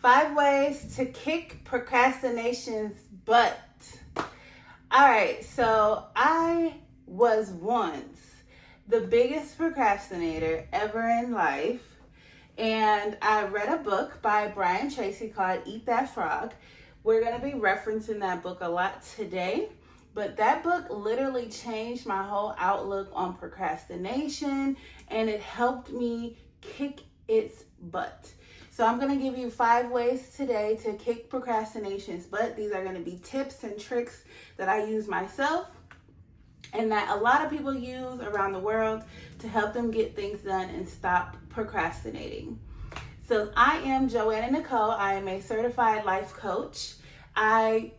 5 ways to kick procrastination's butt. All right, so I was once the biggest procrastinator ever in life. And I read a book by Brian Tracy called Eat That Frog. We're going to be referencing that book a lot today. But that book literally changed my whole outlook on procrastination, and it helped me kick its butt. So I'm going to give you 5 ways today to kick procrastination's butt. These are going to be tips and tricks that I use myself and that a lot of people use around the world to help them get things done and stop procrastinating. So I am Joanna Nicole. I am a certified life coach. I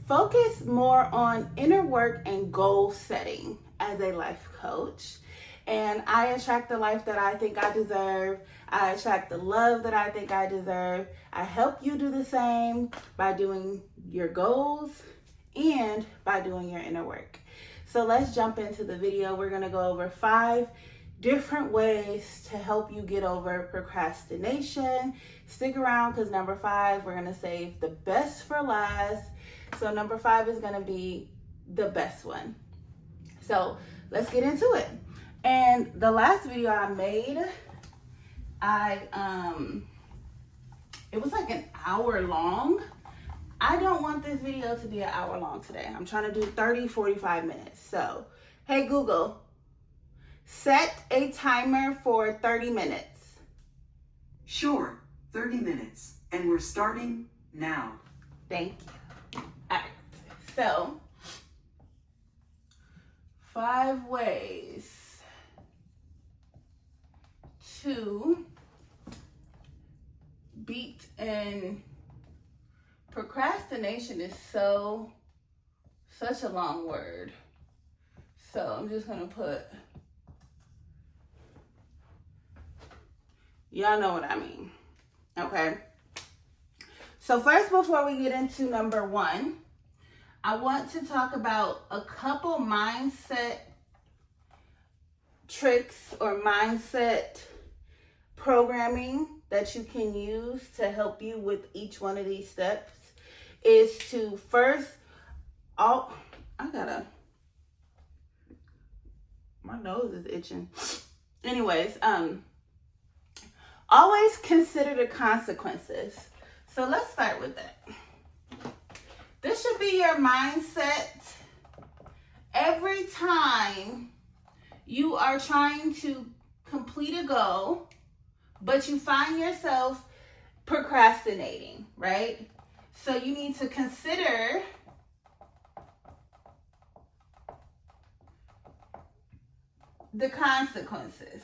focus more on inner work and goal setting as a life coach. And I attract the life that I think I deserve. I attract the love that I think I deserve. I help you do the same by doing your goals and by doing your inner work. So let's jump into the video. We're going to go over 5 different ways to help you get over procrastination. Stick around because number 5, we're going to save the best for last. So number 5 is going to be the best one. So let's get into it. And the last video I made, it was like an hour long. I don't want this video to be an hour long today. I'm trying to do 30-45 minutes. So, hey Google, set a timer for 30 minutes. Sure, 30 minutes. And we're starting now. Thank you. All right. So, 5 ways to beat and procrastination is such a long word. So I'm just gonna put, y'all know what I mean. Okay. So first, before we get into number 1, I want to talk about a couple mindset tricks or mindset programming that you can use to help you with each one of these steps. Is to first, my nose is itching. Anyways, always consider the consequences. So let's start with that. This should be your mindset every time you are trying to complete a goal, but you find yourself procrastinating, right? So you need to consider the consequences.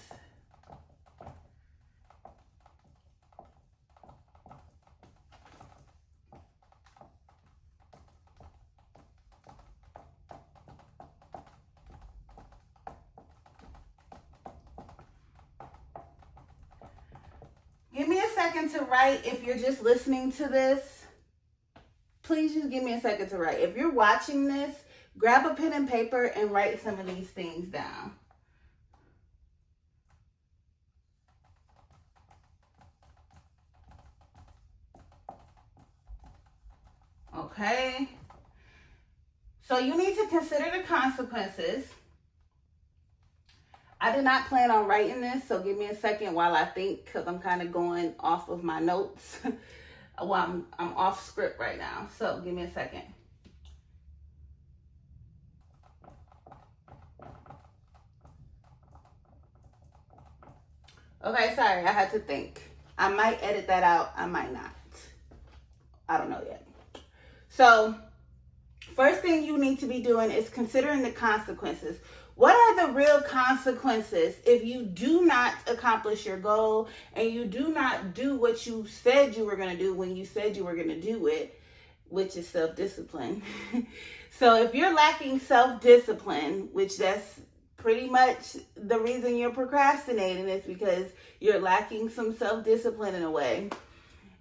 Give me a second to write if you're just listening to this. Please just give me a second to write. If you're watching this, grab a pen and paper and write some of these things down. Okay. So you need to consider the consequences. I did not plan on writing this, so give me a second while I think, because I'm kind of going off of my notes. Well, I'm off script right now, so give me a second. Okay, sorry, I had to think. I might edit that out, I might not. I don't know yet. So, first thing you need to be doing is considering the consequences. What are the real consequences if you do not accomplish your goal and you do not do what you said you were going to do when you said you were going to do it, which is self-discipline? So if you're lacking self-discipline, which that's pretty much the reason you're procrastinating, is because you're lacking some self-discipline in a way,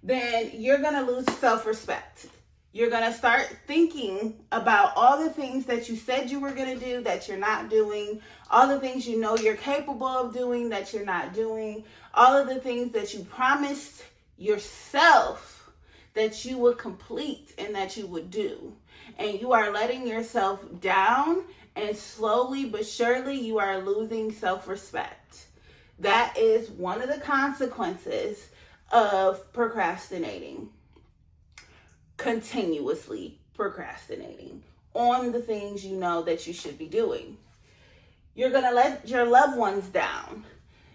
then you're going to lose self-respect. You're going to start thinking about all the things that you said you were going to do that you're not doing, all the things you know you're capable of doing that you're not doing, all of the things that you promised yourself that you would complete and that you would do. And you are letting yourself down, and slowly but surely you are losing self-respect. That is one of the consequences of procrastinating. Continuously procrastinating on the things you know that you should be doing. You're going to let your loved ones down.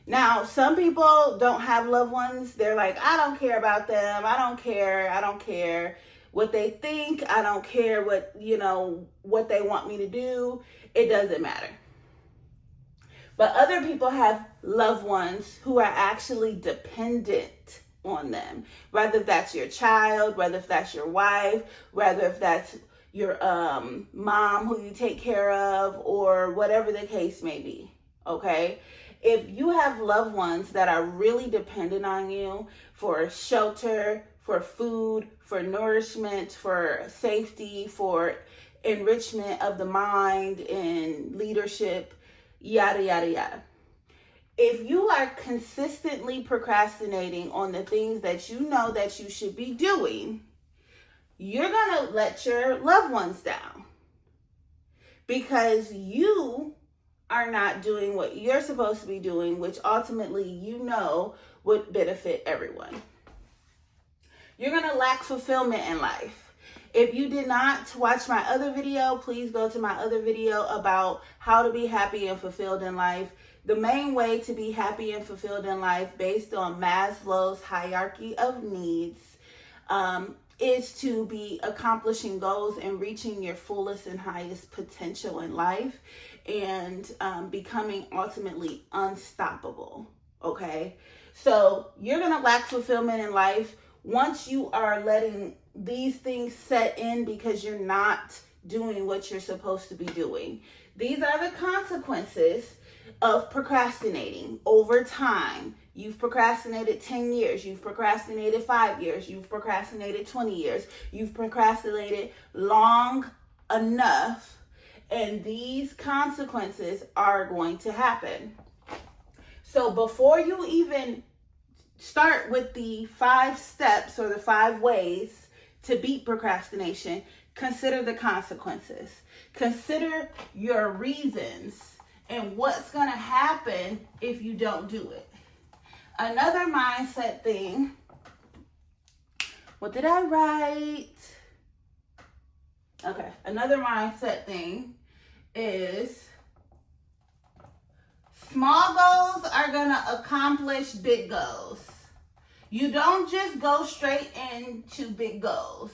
Now, some people don't have loved ones. They're like, I don't care about them. I don't care what they think. I don't care what they want me to do. It doesn't matter. But other people have loved ones who are actually dependent on them. Whether if that's your child, whether if that's your wife, whether if that's your mom who you take care of, or whatever the case may be. Okay? If you have loved ones that are really dependent on you for shelter, for food, for nourishment, for safety, for enrichment of the mind and leadership, yada, yada, yada. If you are consistently procrastinating on the things that you know that you should be doing, you're going to let your loved ones down because you are not doing what you're supposed to be doing, which ultimately would benefit everyone. You're going to lack fulfillment in life. If you did not watch my other video, please go to my other video about how to be happy and fulfilled in life. The main way to be happy and fulfilled in life, based on Maslow's hierarchy of needs, is to be accomplishing goals and reaching your fullest and highest potential in life, and becoming ultimately unstoppable. Okay? So you're going to lack fulfillment in life once you are letting these things set in because you're not doing what you're supposed to be doing. These are the consequences of procrastinating over time. You've procrastinated 10 years. You've procrastinated 5 years. You've procrastinated 20 years. You've procrastinated long enough, and these consequences are going to happen. So before you even start with the 5 steps or the 5 ways to beat procrastination, consider the consequences. Consider your reasons and what's going to happen if you don't do it. Another mindset thing. What did I write? Okay. Another mindset thing is small goals are going to accomplish big goals. You don't just go straight into big goals.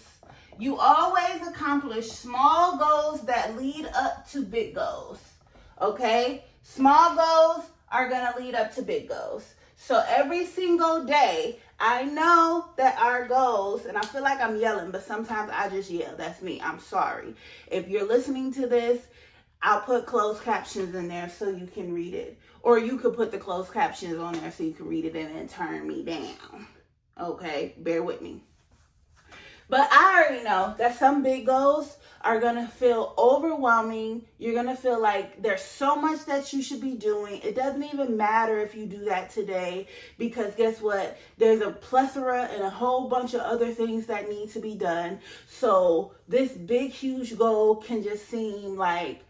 You always accomplish small goals that lead up to big goals. Okay? Small goals are going to lead up to big goals. So every single day, I know that our goals, and I feel like I'm yelling, but sometimes I just yell. That's me. I'm sorry. If you're listening to this, I'll put closed captions in there so you can read it. Or you could put the closed captions on there so you can read it and then turn me down. Okay? Bear with me. But I already know that some big goals are going to feel overwhelming. You're going to feel like there's so much that you should be doing. It doesn't even matter if you do that today, because guess what? There's a plethora and a whole bunch of other things that need to be done. So this big, huge goal can just seem like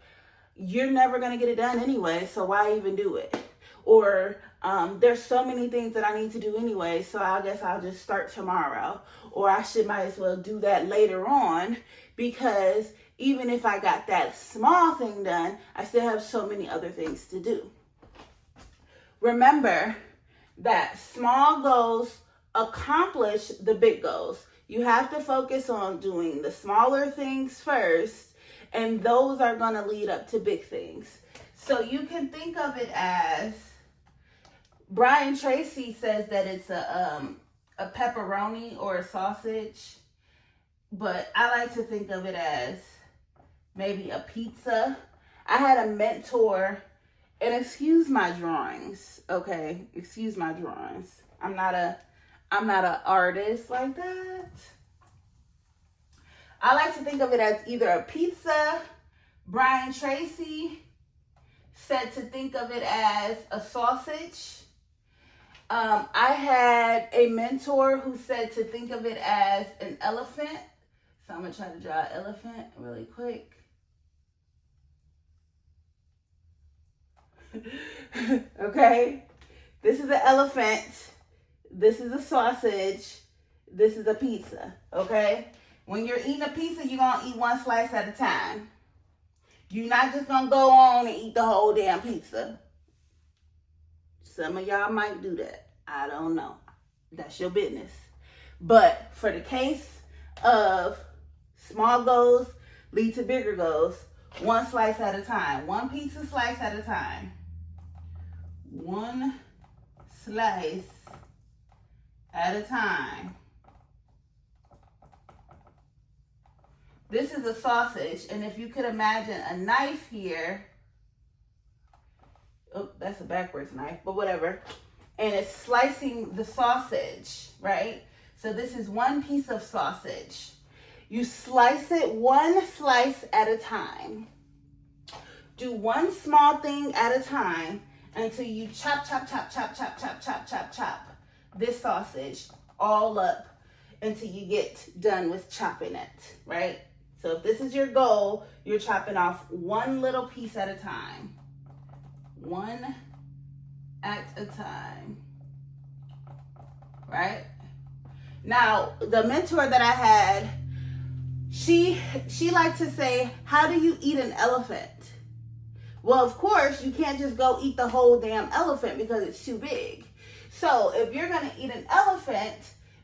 you're never going to get it done anyway, so why even do it? Or there's so many things that I need to do anyway, so I guess I'll just start tomorrow. Or I might as well do that later on, because even if I got that small thing done, I still have so many other things to do. Remember that small goals accomplish the big goals. You have to focus on doing the smaller things first, and those are going to lead up to big things. So you can think of it as, Brian Tracy says that it's a pepperoni or a sausage, but I like to think of it as maybe a pizza. I had a mentor, and excuse my drawings, okay? Excuse my drawings. I'm not an artist like that. I like to think of it as either a pizza. Brian Tracy said to think of it as a sausage. I had a mentor who said to think of it as an elephant. So I'm going to try to draw an elephant really quick. Okay. This is an elephant. This is a sausage. This is a pizza. Okay. When you're eating a pizza, you're going to eat one slice at a time. You're not just going to go on and eat the whole damn pizza. Some of y'all might do that. I don't know. That's your business. But for the case of small goals lead to bigger goals, one slice at a time. One pizza slice at a time. One slice at a time. This is a sausage, and if you could imagine a knife here, oh, that's a backwards knife, but whatever, and it's slicing the sausage, right? So this is one piece of sausage. You slice it one slice at a time. Do one small thing at a time until you chop this sausage all up until you get done with chopping it, right? So if this is your goal, you're chopping off one little piece at a time. One at a time, right? Now, the mentor that I had, she liked to say, how do you eat an elephant? Well, of course, you can't just go eat the whole damn elephant because it's too big. So if you're going to eat an elephant,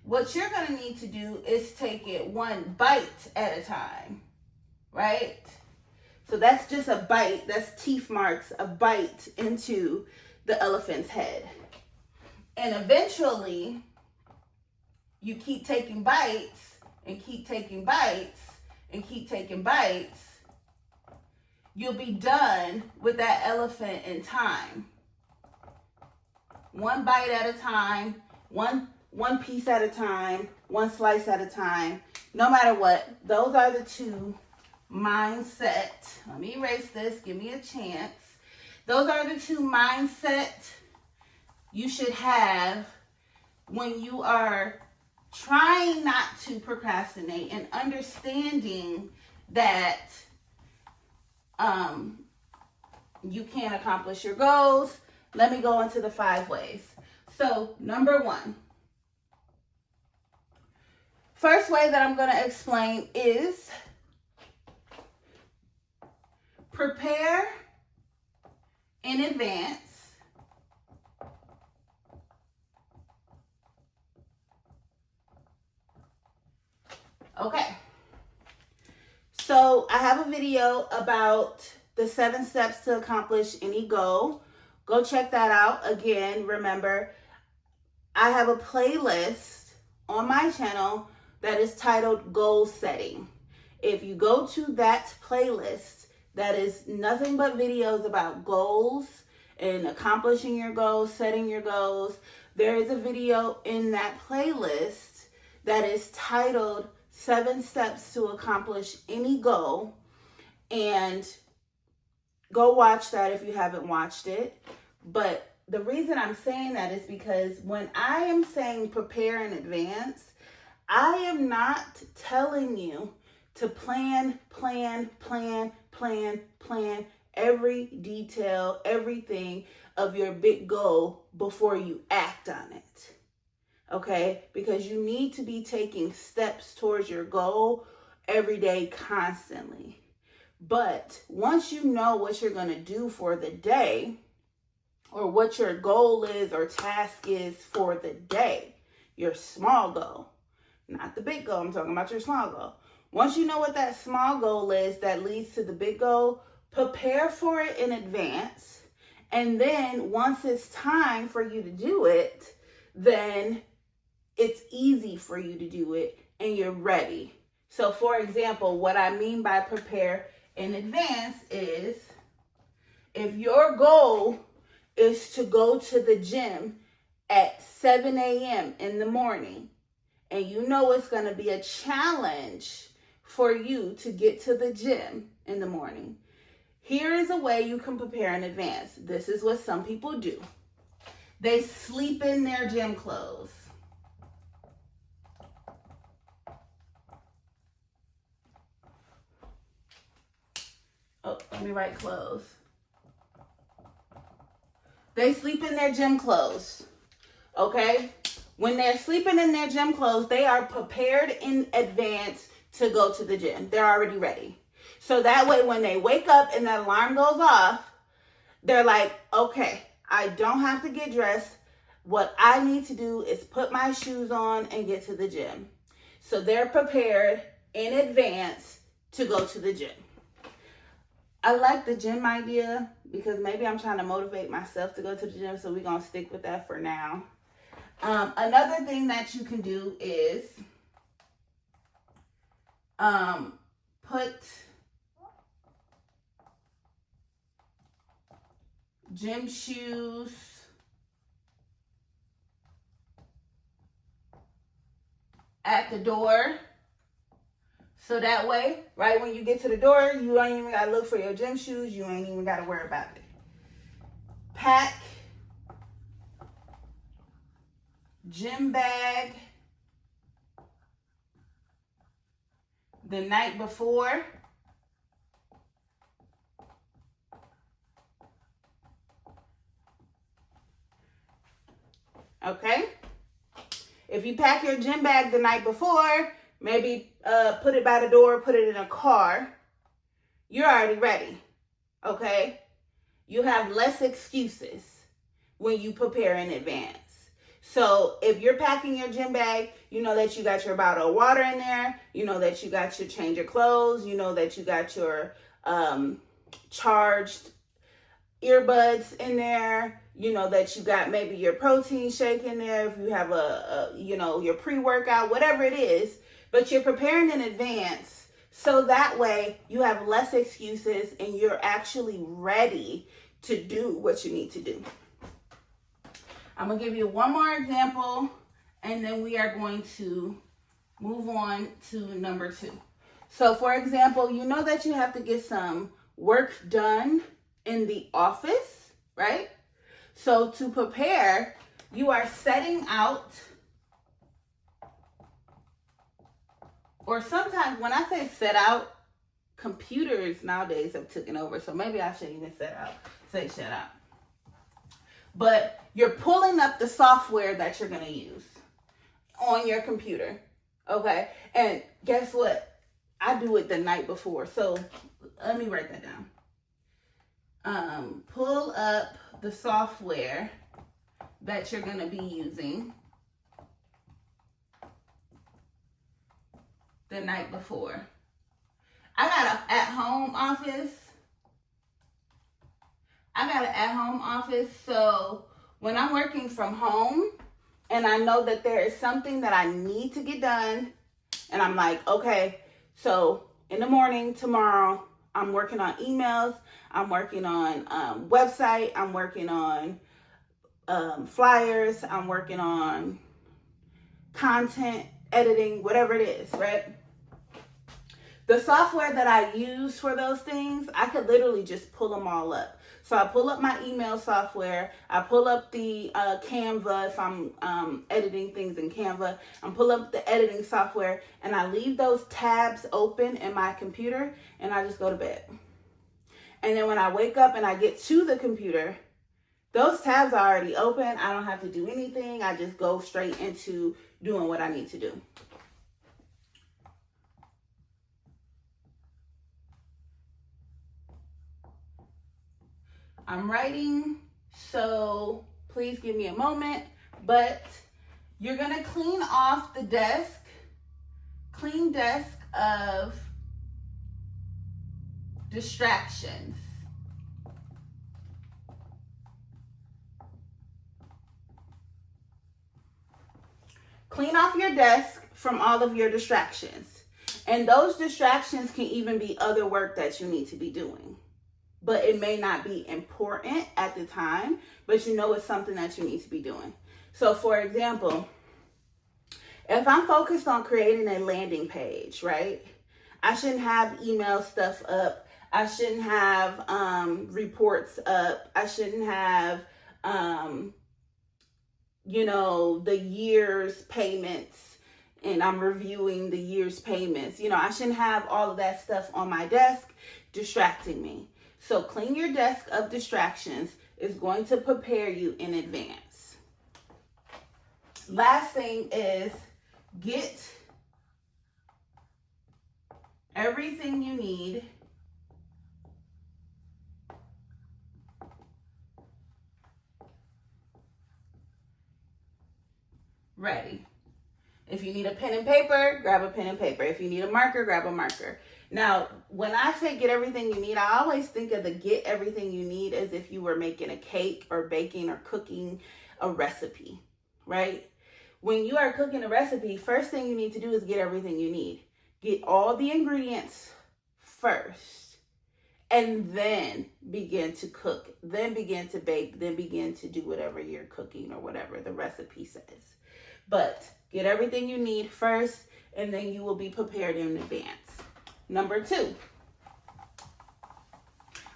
what you're going to need to do is take it one bite at a time, right? So that's just a bite. That's teeth marks, a bite into the elephant's head. And eventually, you keep taking bites and keep taking bites and keep taking bites. You'll be done with that elephant in time. One bite at a time, one piece at a time, one slice at a time. No matter what, those are the two mindset. Let me erase this. Give me a chance. Those are the two mindset you should have when you are trying not to procrastinate and understanding that you can't accomplish your goals. Let me go into the 5 ways. So, number 1. First way that I'm going to explain is prepare in advance. Okay. So I have a video about the 7 steps to accomplish any goal. Go check that out. Again, remember, I have a playlist on my channel that is titled Goal Setting. If you go to that playlist, that is nothing but videos about goals and accomplishing your goals, setting your goals. There is a video in that playlist that is titled 7 Steps to Accomplish Any Goal. And go watch that if you haven't watched it. But the reason I'm saying that is because when I am saying prepare in advance, I am not telling you to plan every detail, everything of your big goal before you act on it. Okay? Because you need to be taking steps towards your goal every day constantly. But once you know what you're going to do for the day, or what your goal is or task is for the day, your small goal, not the big goal, I'm talking about your small goal. Once you know what that small goal is that leads to the big goal, prepare for it in advance. And then once it's time for you to do it, then it's easy for you to do it and you're ready. So for example, what I mean by prepare in advance is if your goal is to go to the gym at 7 a.m. in the morning, and you know it's going to be a challenge for you to get to the gym in the morning, here is a way you can prepare in advance. This is what some people do. They sleep in their gym clothes. Oh, let me write clothes. They sleep in their gym clothes, okay? When they're sleeping in their gym clothes, they are prepared in advance to go to the gym. They're already ready. So that way, when they wake up and that alarm goes off, they're like, okay, I don't have to get dressed. What I need to do is put my shoes on and get to the gym. So they're prepared in advance to go to the gym. I like the gym idea because maybe I'm trying to motivate myself to go to the gym, so we're going to stick with that for now. Another thing that you can do is put gym shoes at the door. So that way, right when you get to the door, you don't even got to look for your gym shoes. You ain't even got to worry about it. Pack gym bag the night before. Okay? If you pack your gym bag the night before, maybe put it by the door, put it in a car, you're already ready. Okay? You have less excuses when you prepare in advance. So if you're packing your gym bag, you know that you got your bottle of water in there. You know that you got your change of clothes. You know that you got your charged earbuds in there. You know that you got maybe your protein shake in there. If you have your pre-workout, whatever it is, but you're preparing in advance. So that way you have less excuses and you're actually ready to do what you need to do. I'm going to give you one more example, and then we are going to move on to number 2. So, for example, you know that you have to get some work done in the office, right? So, to prepare, you are setting out, or sometimes when I say set out, computers nowadays have taken over, so maybe I shouldn't even say shut out. But you're pulling up the software that you're going to use on your computer, okay? And guess what? I do it the night before. So let me write that down. Pull up the software that you're going to be using the night before. I got an at-home office, so when I'm working from home and I know that there is something that I need to get done, and I'm like, okay, so in the morning tomorrow, I'm working on emails, I'm working on website, I'm working on flyers, I'm working on content editing, whatever it is, right? The software that I use for those things, I could literally just pull them all up. So I pull up my email software, I pull up the Canva if I'm editing things in Canva, I pull up the editing software, and I leave those tabs open in my computer, and I just go to bed. And then when I wake up and I get to the computer, those tabs are already open. I don't have to do anything. I just go straight into doing what I need to do. I'm writing, so please give me a moment, but you're gonna clean off the desk, clean desk of distractions. Clean off your desk from all of your distractions. And those distractions can even be other work that you need to be doing. But it may not be important at the time, but you know it's something that you need to be doing. So for example, if I'm focused on creating a landing page, right? I shouldn't have email stuff up. I shouldn't have reports up. I shouldn't have the year's payments, and I'm reviewing the year's payments. I shouldn't have all of that stuff on my desk distracting me. So clean your desk of distractions is going to prepare you in advance. Last thing is get everything you need ready. If you need a pen and paper, grab a pen and paper. If you need a marker, grab a marker. Now, when I say get everything you need, I always think of the get everything you need as if you were making a cake or baking or cooking a recipe, right? When you are cooking a recipe, first thing you need to do is get everything you need. Get all the ingredients first, and then begin to cook, then begin to bake, then begin to do whatever you're cooking or whatever the recipe says. But get everything you need first, and then you will be prepared in advance. Number 2.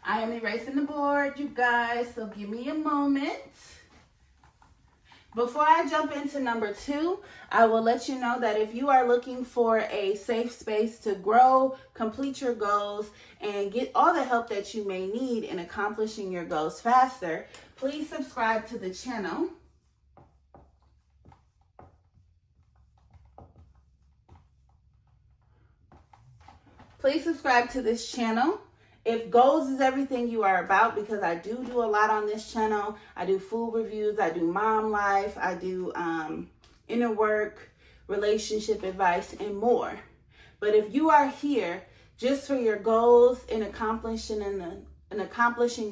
I am erasing the board, you guys, so give me a moment. Before I jump into number 2, I will let you know that if you are looking for a safe space to grow, complete your goals, and get all the help that you may need in accomplishing your goals faster, please subscribe to the channel. Please subscribe to this channel. If goals is everything you are about, because I do a lot on this channel. I do food reviews, I do mom life, I do inner work, relationship advice, and more. But if you are here just for your goals and accomplishing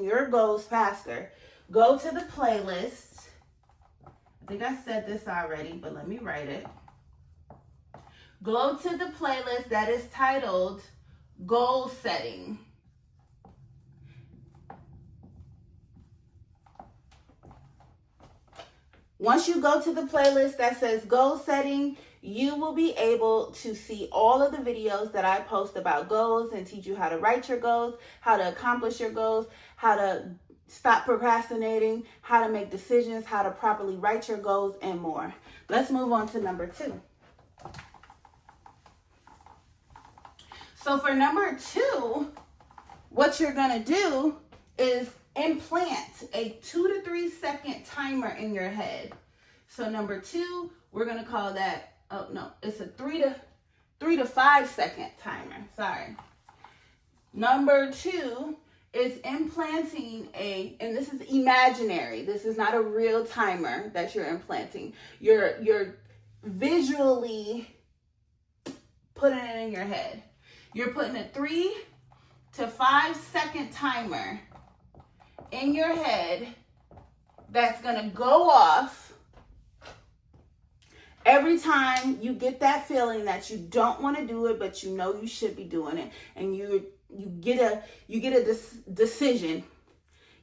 your goals faster, go to the playlist. I think I said this already, but let me write it. Go to the playlist that is titled Goal Setting. Once you go to the playlist that says Goal Setting, you will be able to see all of the videos that I post about goals and teach you how to write your goals, how to accomplish your goals, how to stop procrastinating, how to make decisions, how to properly write your goals, and more. Let's move on to number 2. So for number 2, what you're going to do is implant a 2 to 3 second timer in your head. So number 2, we're going to call that, it's a 3 to 5 second timer. Sorry. Number 2 is implanting and this is imaginary. This is not a real timer that you're implanting. You're visually putting it in your head. You're putting a 3 to 5 second timer in your head that's going to go off every time you get that feeling that you don't want to do it, but you know you should be doing it, and you get a decision.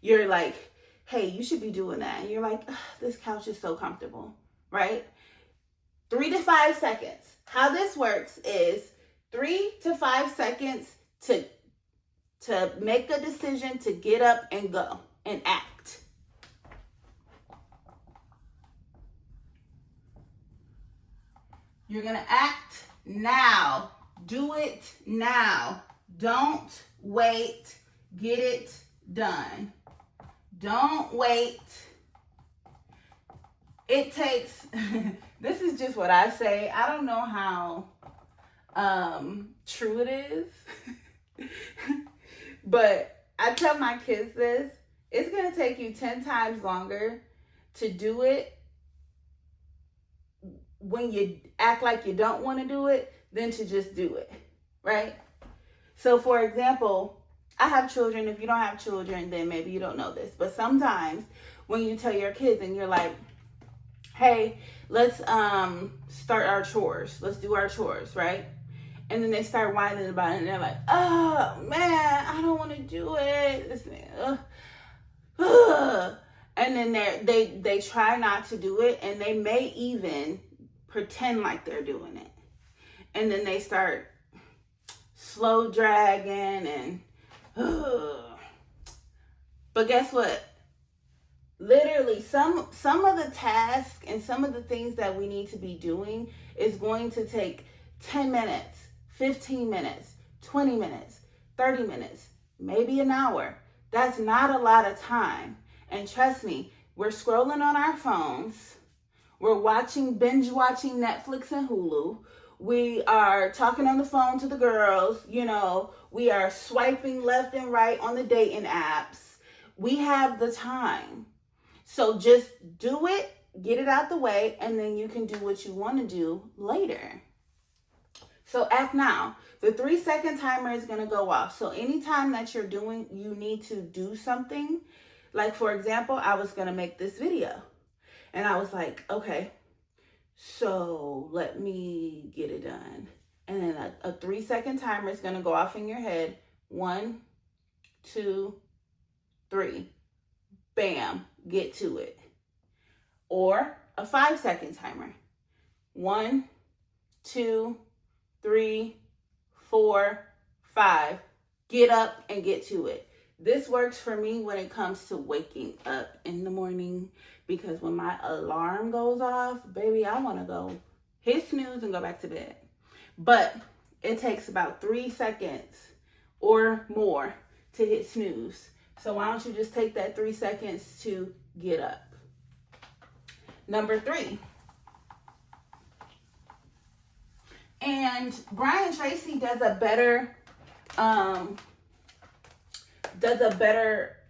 You're like, hey, you should be doing that, and you're like, this couch is so comfortable, right? 3 to 5 seconds. How this works is 3 to 5 seconds to make a decision, to get up and go and act. You're going to act now. Do it now. Don't wait. Get it done. Don't wait. It takes, this is just what I say. I don't know how true it is. But I tell my kids this, it's going to take you 10 times longer to do it when you act like you don't want to do it than to just do it, right? So for example, I have children. If you don't have children, then maybe you don't know this. But sometimes when you tell your kids and you're like, hey, let's start our chores. Let's do our chores, right? And then they start whining about it, and they're like, oh, man, I don't want to do it. And then they try not to do it, and they may even pretend like they're doing it. And then they start slow dragging and, but guess what? Literally, some of the tasks and some of the things that we need to be doing is going to take 10 minutes, 15 minutes, 20 minutes, 30 minutes, maybe an hour. That's not a lot of time. And trust me, we're scrolling on our phones. We're binge watching Netflix and Hulu. We are talking on the phone to the girls. We are swiping left and right on the dating apps. We have the time. So just do it, get it out the way, and then you can do what you want to do later. So act now. The 3-second timer is going to go off. So anytime that you need to do something, like for example, I was going to make this video. And I was like, okay, so let me get it done. And then a 3-second timer is going to go off in your head. 1, 2, 3. Bam, get to it. Or a 5-second timer. 1, 2, 3, 4, 5. Get up and get to it. This works for me when it comes to waking up in the morning, because when my alarm goes off, baby, I want to go hit snooze and go back to bed. But it takes about 3 seconds or more to hit snooze. So why don't you just take that 3 seconds to get up? Number 3. And Brian Tracy does a better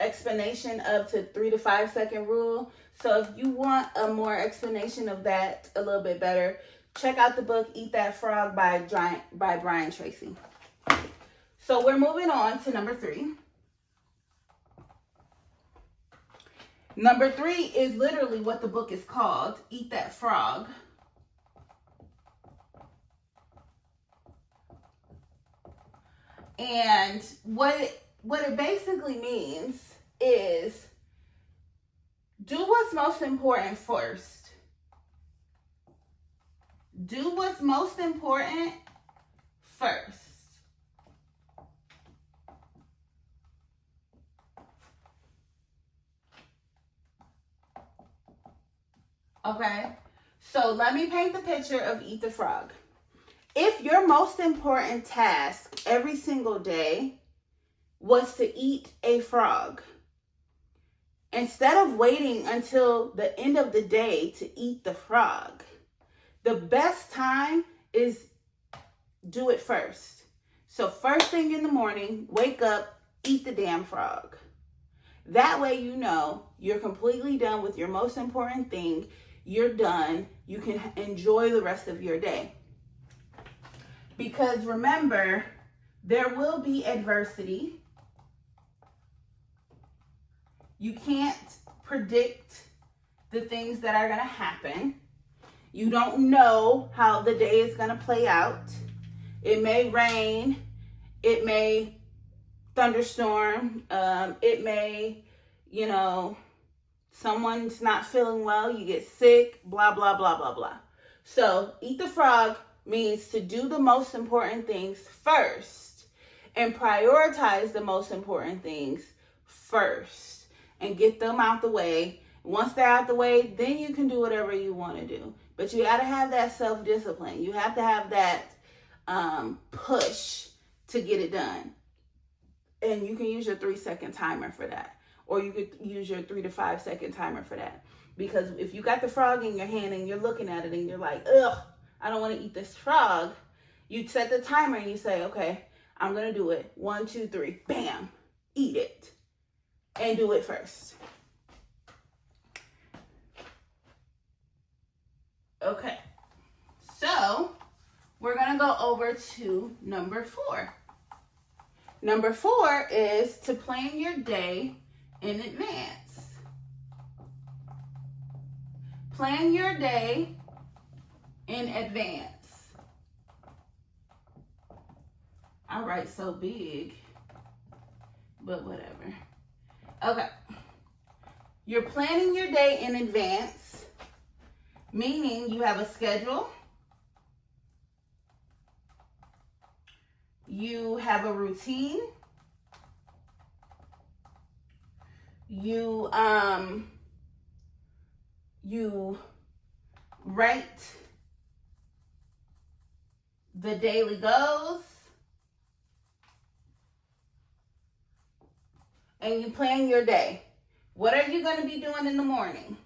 explanation of the 3 to 5 second rule. So if you want a more explanation of that a little bit better, check out the book Eat That Frog by Brian Tracy. So we're moving on to number 3. Number 3 is literally what the book is called, Eat That Frog. And what it basically means is do what's most important first. Do what's most important first. Okay, so let me paint the picture of Eat the Frog. If your most important task every single day was to eat a frog, instead of waiting until the end of the day to eat the frog, the best time is do it first. So first thing in the morning, wake up, eat the damn frog. That way you know you're completely done with your most important thing. You're done. You can enjoy the rest of your day. Because remember, there will be adversity. You can't predict the things that are going to happen. You don't know how the day is going to play out. It may rain. It may thunderstorm. It may, someone's not feeling well. You get sick, blah, blah, blah, blah, blah. So Eat the Frog means to do the most important things first and prioritize the most important things first and get them out the way. Once they're out the way, then you can do whatever you want to do. But you got to have that self-discipline. You have to have that push to get it done. And you can use your 3-second timer for that. Or you could use your 3 to 5 second timer for that. Because if you got the frog in your hand and you're looking at it and you're like, ugh, I don't want to eat this frog. You set the timer and you say, okay, I'm going to do it. 1, 2, 3, bam, eat it. And do it first. Okay, so we're going to go over to number 4. Number 4 is to plan your day in advance. Plan your day in advance. I write so big, but whatever. Okay. You're planning your day in advance, meaning you have a schedule. You have a routine. You you write the daily goals, and you plan your day. What are you going to be doing in the morning?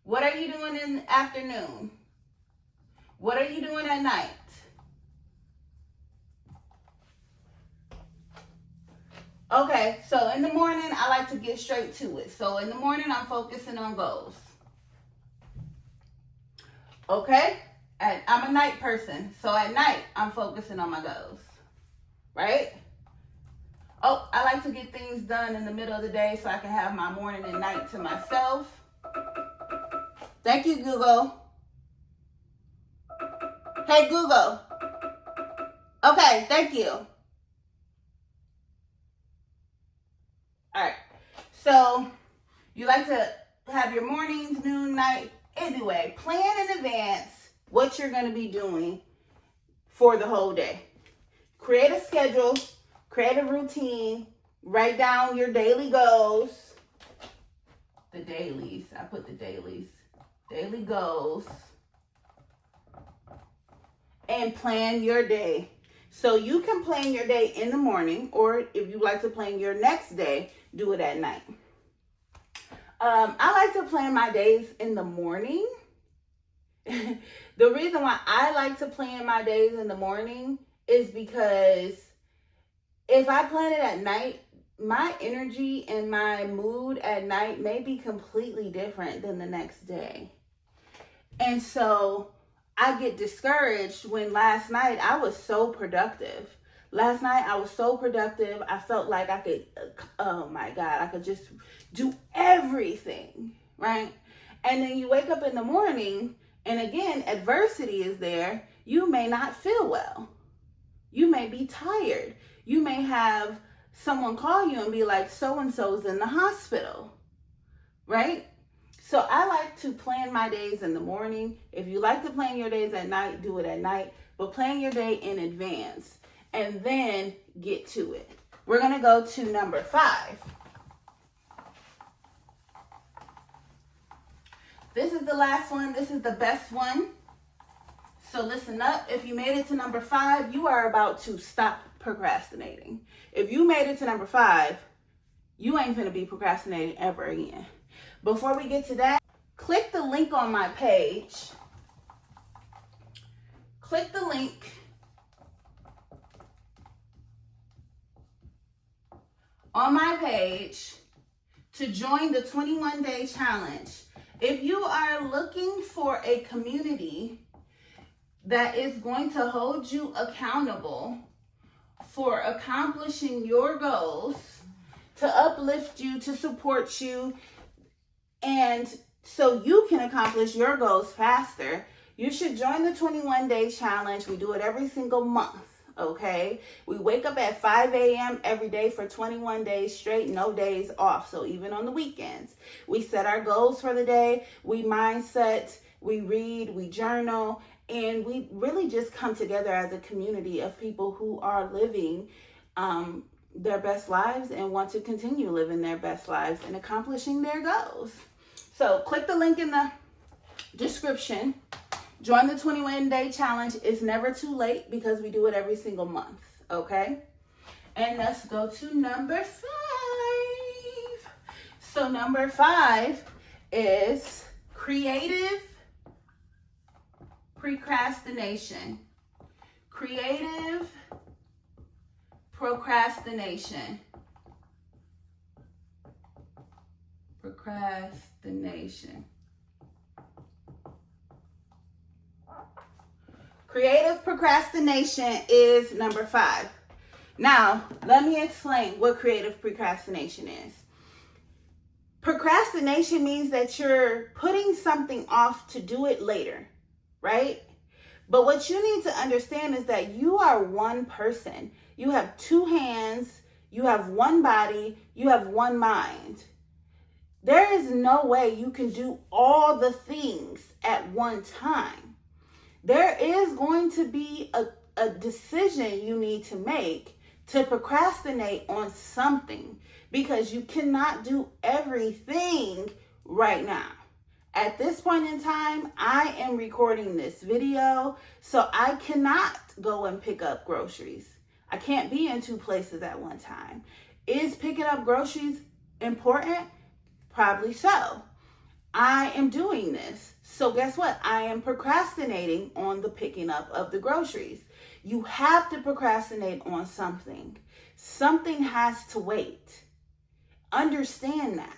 What are you doing in the afternoon? What are you doing at night? Okay, so in the morning, I like to get straight to it. So in the morning, I'm focusing on goals. Okay? And I'm a night person. So at night, I'm focusing on my goals. Right? Oh, I like to get things done in the middle of the day so I can have my morning and night to myself. Thank you, Google. Hey, Google. Okay, thank you. All right. So you like to have your mornings, noon, night. Anyway, plan in advance what you're going to be doing for the whole day. Create a schedule, create a routine, write down your daily goals. The dailies. I put the dailies. Daily goals. And plan your day. So you can plan your day in the morning, or if you like to plan your next day, do it at night. I like to plan my days in the morning. The reason why I like to plan my days in the morning is because if I plan it at night, my energy and my mood at night may be completely different than the next day. And so I get discouraged when last night I was so productive. Last night I was so productive. I felt like I could, oh my God, I could just do everything, right? And then you wake up in the morning and again, adversity is there. You may not feel well. You may be tired. You may have someone call you and be like, so-and-so's in the hospital, right? So I like to plan my days in the morning. If you like to plan your days at night, do it at night. But plan your day in advance and then get to it. We're going to go to number 5. This is the last one. This is the best one. So listen up. If you made it to number 5, you are about to stop procrastinating. If you made it to number 5, you ain't going to be procrastinating ever again. Before we get to that, click the link on my page. Click the link on my page to join the 21-day challenge. If you are looking for a community that is going to hold you accountable for accomplishing your goals, to uplift you, to support you, and so you can accomplish your goals faster, you should join the 21-day challenge. We do it every single month, okay? We wake up at 5 a.m. every day for 21 days straight, no days off. So even on the weekends, we set our goals for the day, we mindset, we read, we journal, and we really just come together as a community of people who are living their best lives and want to continue living their best lives and accomplishing their goals. So click the link in the description. Join the 21-day challenge. It's never too late because we do it every single month, okay? And let's go to number 5. So number 5 is creative procrastination. Creative procrastination. Procrastination. Creative procrastination is number 5. Now, let me explain what creative procrastination is. Procrastination means that you're putting something off to do it later, right? But what you need to understand is that you are one person. You have 2 hands, you have one body, you have one mind. There is no way you can do all the things at one time. There is going to be a decision you need to make to procrastinate on something because you cannot do everything right now. At this point in time, I am recording this video, so I cannot go and pick up groceries. I can't be in 2 places at one time. Is picking up groceries important? Probably so. I am doing this. So guess what? I am procrastinating on the picking up of the groceries. You have to procrastinate on something. Something has to wait. Understand that.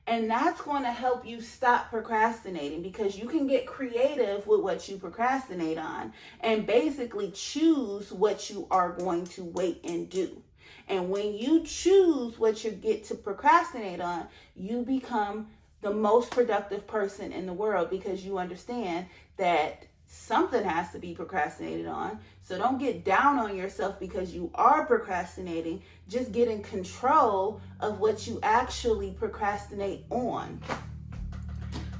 And that's going to help you stop procrastinating, because you can get creative with what you procrastinate on and basically choose what you are going to wait and do. And when you choose what you get to procrastinate on, you become the most productive person in the world, because you understand that something has to be procrastinated on. So don't get down on yourself because you are procrastinating. Just get in control of what you actually procrastinate on.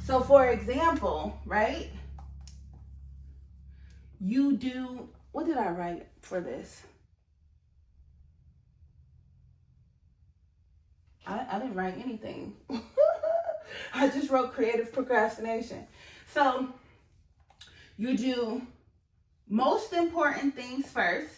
So for example, right? You do, what did I write for this? I didn't write anything. I just wrote creative procrastination. So you do most important things first.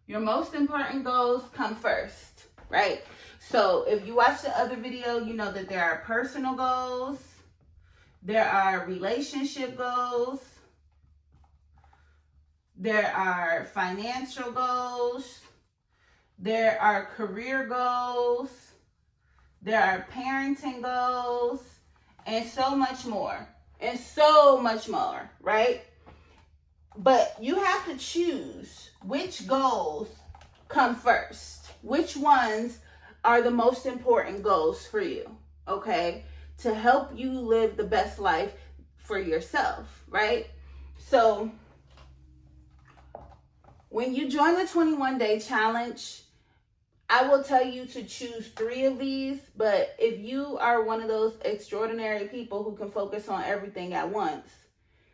Your most important goals come first, right? So if you watch the other video, you know that there are personal goals, there are relationship goals, there are financial goals, there are career goals, there are parenting goals, and so much more. And so much more, right? But you have to choose which goals come first. Which ones are the most important goals for you, okay? To help you live the best life for yourself, right? So when you join the 21-day challenge, I will tell you to choose 3 of these, but if you are one of those extraordinary people who can focus on everything at once,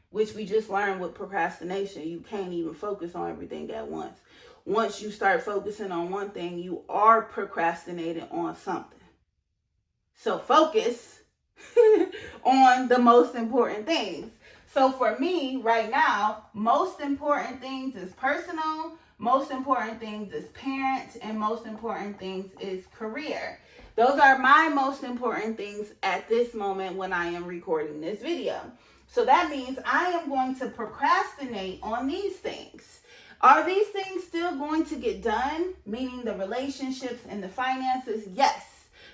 which we just learned with procrastination, you can't even focus on everything at once. Once you start focusing on one thing, you are procrastinating on something. So focus on the most important things. So for me right now, most important things is personal, most important things is parents, and most important things is career. Those are my most important things at this moment when I am recording this video. So that means I am going to procrastinate on these things. Are these things still going to get done? Meaning the relationships and the finances? Yes.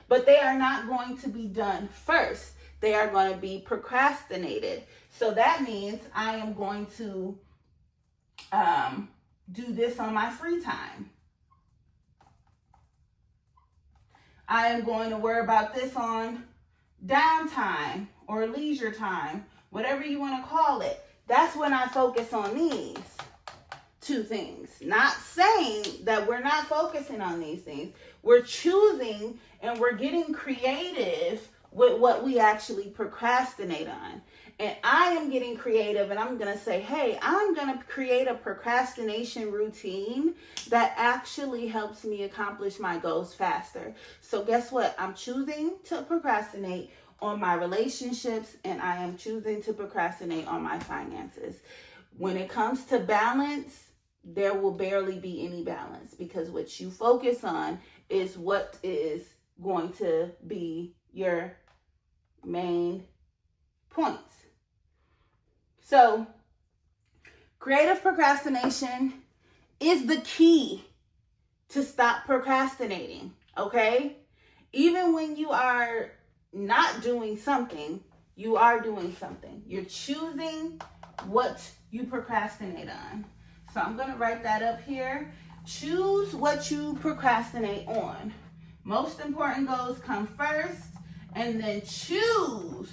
But they are not going to be done first. They are going to be procrastinated. So that means I am going to do this on my free time. I am going to worry about this on downtime or leisure time, whatever you want to call it. That's when I focus on these 2 things. Not saying that we're not focusing on these things. We're choosing and we're getting creative with what we actually procrastinate on. And I am getting creative, and I'm going to say, hey, I'm going to create a procrastination routine that actually helps me accomplish my goals faster. So guess what? I'm choosing to procrastinate on my relationships, and I am choosing to procrastinate on my finances. When it comes to balance, there will barely be any balance, because what you focus on is what is going to be your main points. So, creative procrastination is the key to stop procrastinating, okay? Even when you are not doing something, you are doing something. You're choosing what you procrastinate on. So I'm going to write that up here. Choose what you procrastinate on. Most important goals come first, and then choose.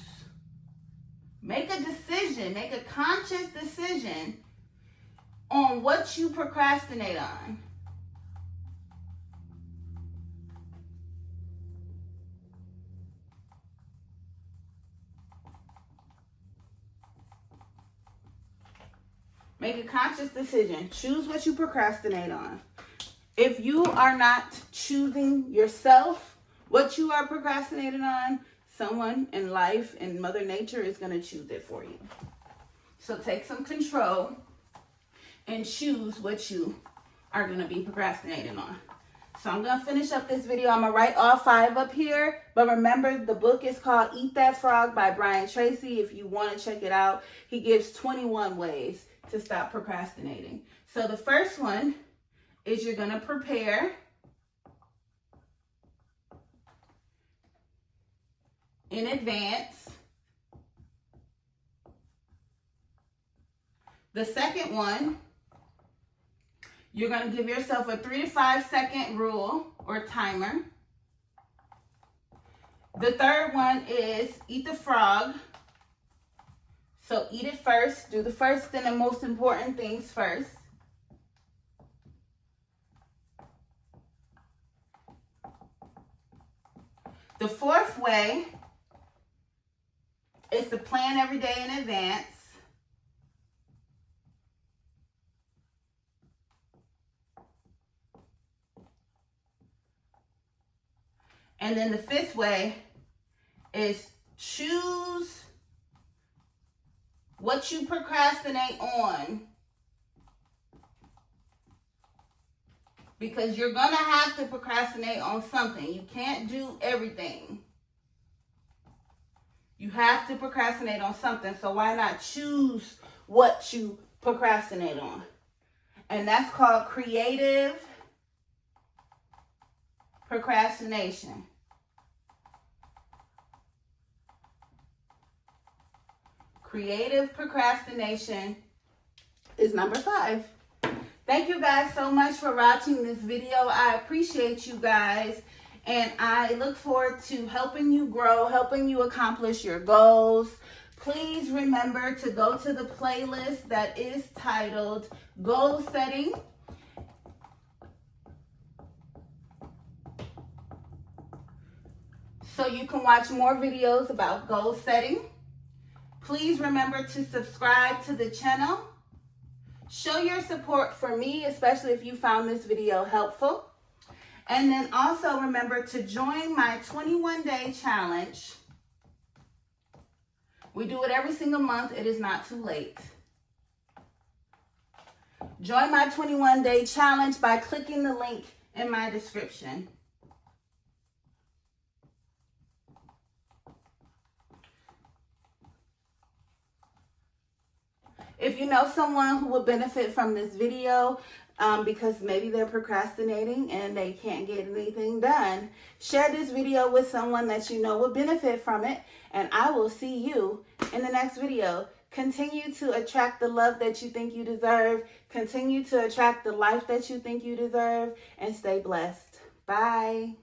Make a decision, make a conscious decision on what you procrastinate on. Make a conscious decision. Choose what you procrastinate on. If you are not choosing yourself, what you are procrastinating on, someone in life and Mother Nature is going to choose it for you. So take some control and choose what you are going to be procrastinating on. So I'm going to finish up this video. I'm going to write all 5 up here. But remember, the book is called Eat That Frog by Brian Tracy. If you want to check it out, he gives 21 ways to stop procrastinating. So the first one is you're going to prepare in advance. The second one, you're going to give yourself a 3 to 5 second rule or timer. The third one is eat the frog. So eat it first. Do the first and the most important things first. The fourth way is to plan every day in advance. And then the fifth way is choose what you procrastinate on, because you're going to have to procrastinate on something. You can't do everything. You have to procrastinate on something. So why not choose what you procrastinate on? And that's called creative procrastination. Creative procrastination is number 5. Thank you guys so much for watching this video. I appreciate you guys. And I look forward to helping you grow, helping you accomplish your goals. Please remember to go to the playlist that is titled Goal Setting. So you can watch more videos about goal setting. Please remember to subscribe to the channel. Show your support for me, especially if you found this video helpful. And then also remember to join my 21-day challenge. We do it every single month. It is not too late. Join my 21-day challenge by clicking the link in my description. If you know someone who would benefit from this video because maybe they're procrastinating and they can't get anything done, share this video with someone that you know would benefit from it. And I will see you in the next video. Continue to attract the love that you think you deserve. Continue to attract the life that you think you deserve. And stay blessed. Bye.